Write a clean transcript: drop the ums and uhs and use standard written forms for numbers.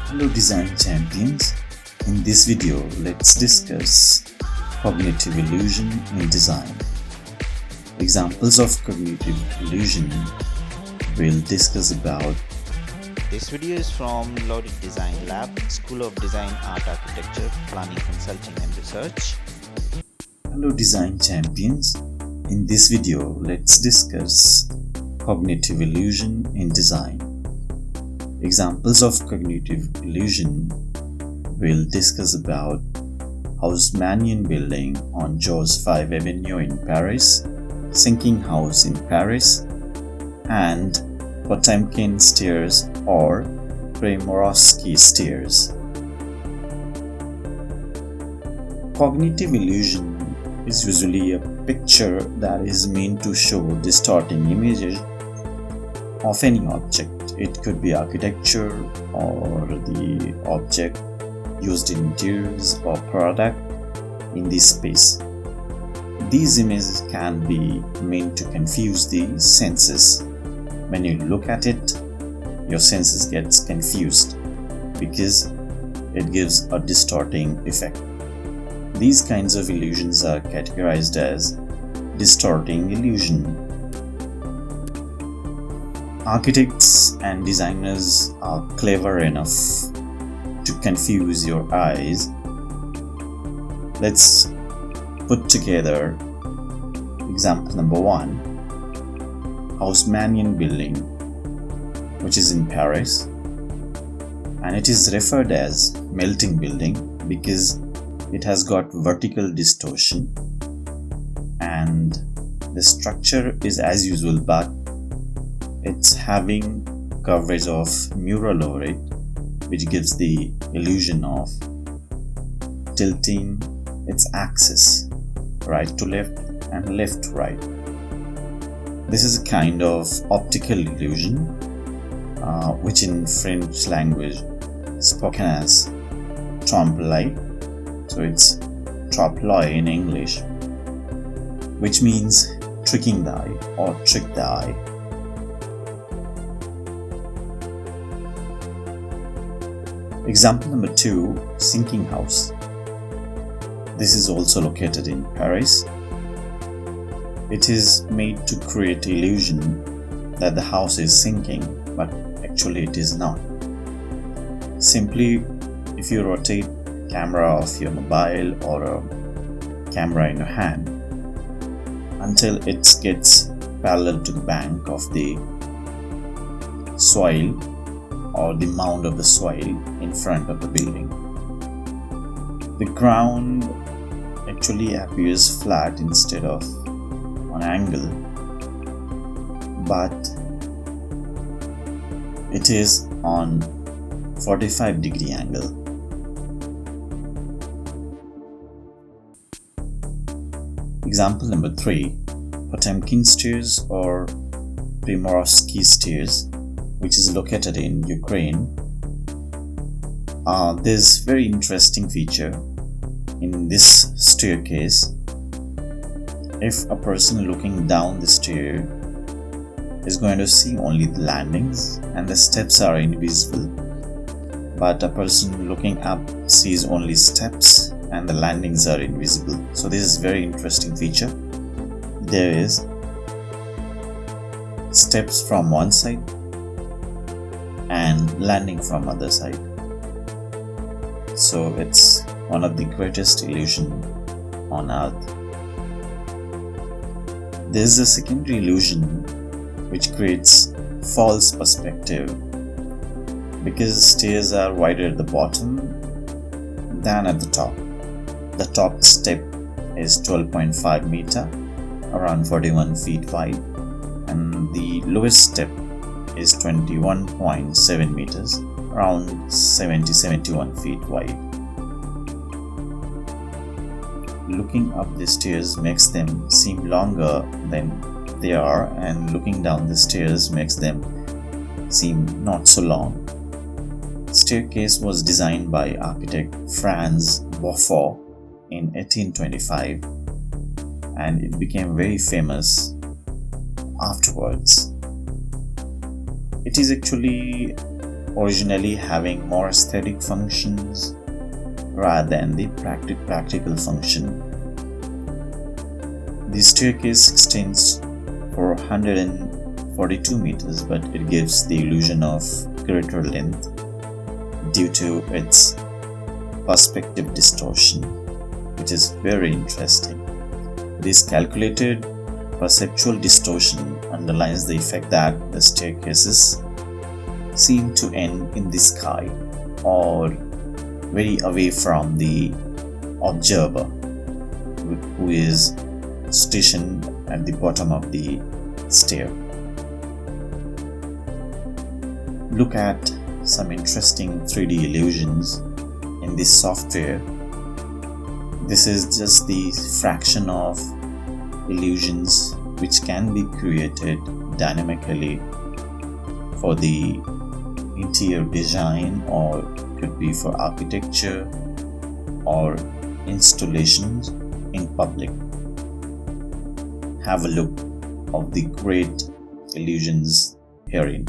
Hello design champions, in this video let's discuss cognitive illusion in design. Examples of cognitive illusion we'll discuss about. This video is from LaureateDesignLab, School of Design, Art, Architecture, Planning, Consulting and Research. Hello design champions, in this video let's discuss cognitive illusion in design. Examples of cognitive illusion we'll discuss about Haussmannian building on George V Avenue in Paris, sinking house in Paris, and Potemkin stairs or Primorovsky stairs. Cognitive illusion is usually a picture that is meant to show distorting images of any object. It could be architecture or the object used in interiors or product in this space. These images can be meant to confuse the senses. When you look at it, your senses gets confused because it gives a distorting effect. These kinds of illusions are categorized as distorting illusion. Architects and designers are clever enough to confuse your eyes. Let's put together example number 1. Haussmannian building, which is in Paris, and it is referred as melting building because it has got vertical distortion and the structure is as usual, but it's having coverage of mural LAUREATE, which gives the illusion of tilting its axis right to left and left to right. This is a kind of optical illusion which in French language is spoken as trompe-l'œil. So it's trompe-l'œil in English, which means tricking the eye or trick the eye. Example number 2, sinking house. This is also located in Paris. It is made to create illusion that the house is sinking, but actually it is not. Simply, if you rotate camera of your mobile or a camera in your hand until it gets parallel to the bank of the soil or the mound of the soil in front of the building, the ground actually appears flat instead of on angle, but it is on 45-degree angle. Example number 3, Potemkin stairs or Primorovsky stairs, which is located in Ukraine. There's very interesting feature in this staircase. If a person looking down the stair is going to see only the landings and the steps are invisible, but a person looking up sees only steps and the landings are invisible. So this is very interesting feature. There is steps from one side and landing from other side. So it's one of the greatest illusion on earth. There is a secondary illusion which creates false perspective because stairs are wider at the bottom than at the top. The top step is 12.5 meter, around 41 feet wide, and the lowest step is 21.7 meters, around 71 feet wide. Looking up the stairs makes them seem longer than they are, and looking down the stairs makes them seem not so long. Staircase was designed by architect Franz Beaufort in 1825, and it became very famous afterwards. It is actually originally having more aesthetic functions rather than the practical function. The staircase extends for 142 meters, but it gives the illusion of greater length due to its perspective distortion, which is very interesting. This calculated perceptual distortion underlines the effect that the staircases seem to end in the sky or very away from the observer who is stationed at the bottom of the stair. Look at some interesting 3D illusions in this software. This is just the fraction of illusions which can be created dynamically for the interior design, or could be for architecture or installations in public. Have a look of the great illusions herein.